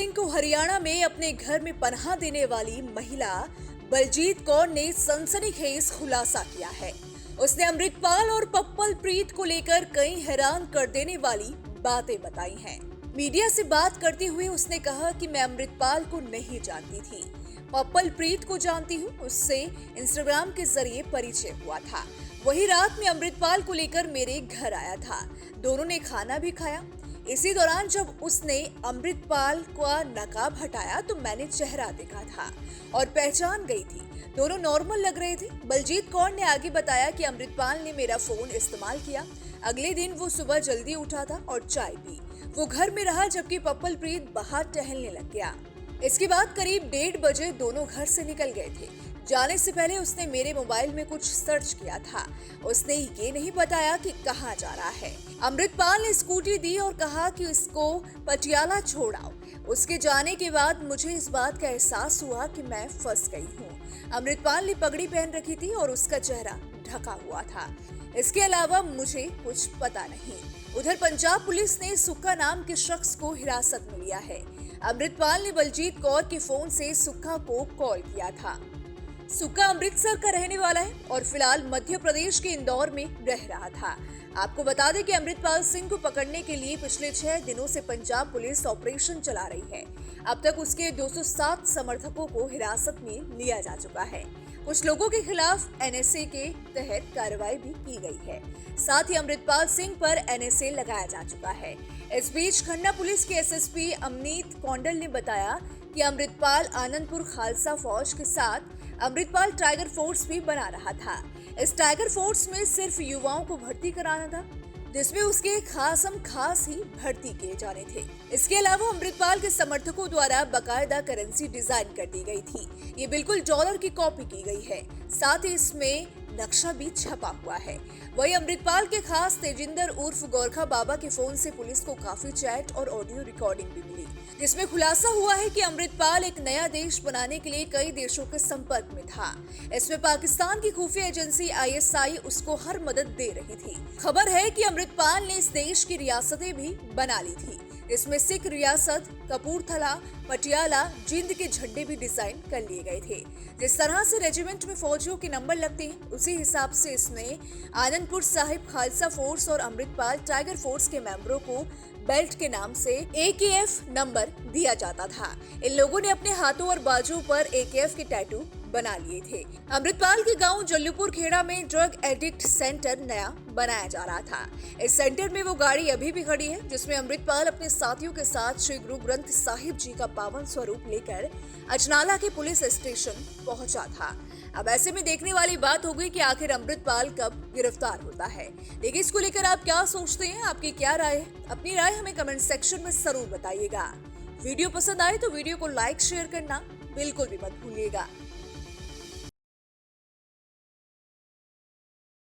सिंह को हरियाणा में अपने घर में पनाह देने वाली महिला बलजीत कौर ने सनसनीखेज खुलासा किया है। उसने अमृतपाल और पप्पल प्रीत को लेकर कई हैरान कर देने वाली बातें बताई हैं। मीडिया से बात करते हुए उसने कहा कि मैं अमृतपाल को नहीं जानती थी, पप्पल प्रीत को जानती हूँ। उससे इंस्टाग्राम के जरिए परिचय हुआ था। वही रात में अमृतपाल को लेकर मेरे घर आया था। दोनों ने खाना भी खाया। इसी दौरान जब उसने अमृतपाल का नकाब हटाया तो मैंने चेहरा देखा था और पहचान गई थी। दोनों नॉर्मल लग रहे थे। बलजीत कौर ने आगे बताया कि अमृतपाल ने मेरा फोन इस्तेमाल किया। अगले दिन वो सुबह जल्दी उठा था और चाय पी। वो घर में रहा जबकि पप्पल प्रीत बाहर टहलने लग गया। इसके बाद करीब 1:30 बजे दोनों घर से निकल गए थे। जाने से पहले उसने मेरे मोबाइल में कुछ सर्च किया था। उसने ये नहीं बताया कि कहाँ जा रहा है। अमृतपाल ने स्कूटी दी और कहा कि इसको पटियाला छोड़ आओ। उसके जाने के बाद मुझे इस बात का एहसास हुआ कि मैं फंस गई हूँ। अमृतपाल ने पगड़ी पहन रखी थी और उसका चेहरा ढका हुआ था। इसके अलावा मुझे कुछ पता नहीं। उधर पंजाब पुलिस ने सुक्का नाम के शख्स को हिरासत में लिया है। अमृतपाल ने बलजीत कौर के फोन से सुक्का को कॉल किया था। सुक्का अमृतसर का रहने वाला है और फिलहाल मध्य प्रदेश के इंदौर में रह रहा था। आपको बता दें कि अमृतपाल सिंह को पकड़ने के लिए पिछले 6 दिनों से पंजाब पुलिस ऑपरेशन चला रही है। अब तक उसके 207 समर्थकों को हिरासत में लिया जा चुका है। कुछ लोगों के खिलाफ एनएसए के तहत कार्रवाई भी की गई है। साथ ही अमृतपाल सिंह पर एनएसए लगाया जा चुका है। इस बीच खन्ना पुलिस के एसएसपी अमनीत कौंडल ने बताया कि अमृतपाल आनंदपुर खालसा फौज के साथ अमृतपाल टाइगर फोर्स भी बना रहा था। इस टाइगर फोर्स में सिर्फ युवाओं को भर्ती कराना था, जिसमें उसके खास ही भर्ती किए जाने थे। इसके अलावा अमृतपाल के समर्थकों द्वारा बकायदा करेंसी डिजाइन कर दी गई थी। ये बिल्कुल डॉलर की कॉपी की गई है। साथ ही इसमें नक्शा भी छपा हुआ है। वही अमृतपाल के खास तेजिंदर उर्फ गोरखा बाबा के फोन से पुलिस को काफी चैट और ऑडियो रिकॉर्डिंग भी मिली, जिसमें खुलासा हुआ है कि अमृतपाल एक नया देश बनाने के लिए कई देशों के संपर्क में था। इसमें पाकिस्तान की खुफिया एजेंसी आईएसआई उसको हर मदद दे रही थी। खबर है कि अमृतपाल ने इस देश की रियासतें भी बना ली थी। इसमें सिख रियासत, कपूरथला, पटियाला, जिंद के झंडे भी डिजाइन कर लिए गए थे। जिस तरह से रेजिमेंट में फौजियों के नंबर लगते हैं, उसी हिसाब से इसमें आनंदपुर साहिब खालसा फोर्स और अमृतपाल टाइगर फोर्स के मेंबरों को बेल्ट के नाम से एकेएफ नंबर दिया जाता था। इन लोगों ने अपने हाथों और बाजुओं पर एकेएफ के टैटू बना लिए थे। अमृतपाल के गांव जल्लूपुर खेड़ा में ड्रग एडिक्ट सेंटर नया बनाया जा रहा था। इस सेंटर में वो गाड़ी अभी भी खड़ी है, जिसमें अमृतपाल अपने साथियों के साथ श्री गुरु ग्रंथ साहिब जी का पावन स्वरूप लेकर अजनाला के पुलिस स्टेशन पहुंचा था। अब ऐसे में देखने वाली बात होगी कि आखिर अमृतपाल कब गिरफ्तार होता है। देखिए, इसको लेकर आप क्या सोचते हैं, आपकी क्या राय है? अपनी राय हमें कमेंट सेक्शन में जरूर बताइएगा। वीडियो पसंद आए तो वीडियो को लाइक शेयर करना बिल्कुल भी मत भूलिएगा।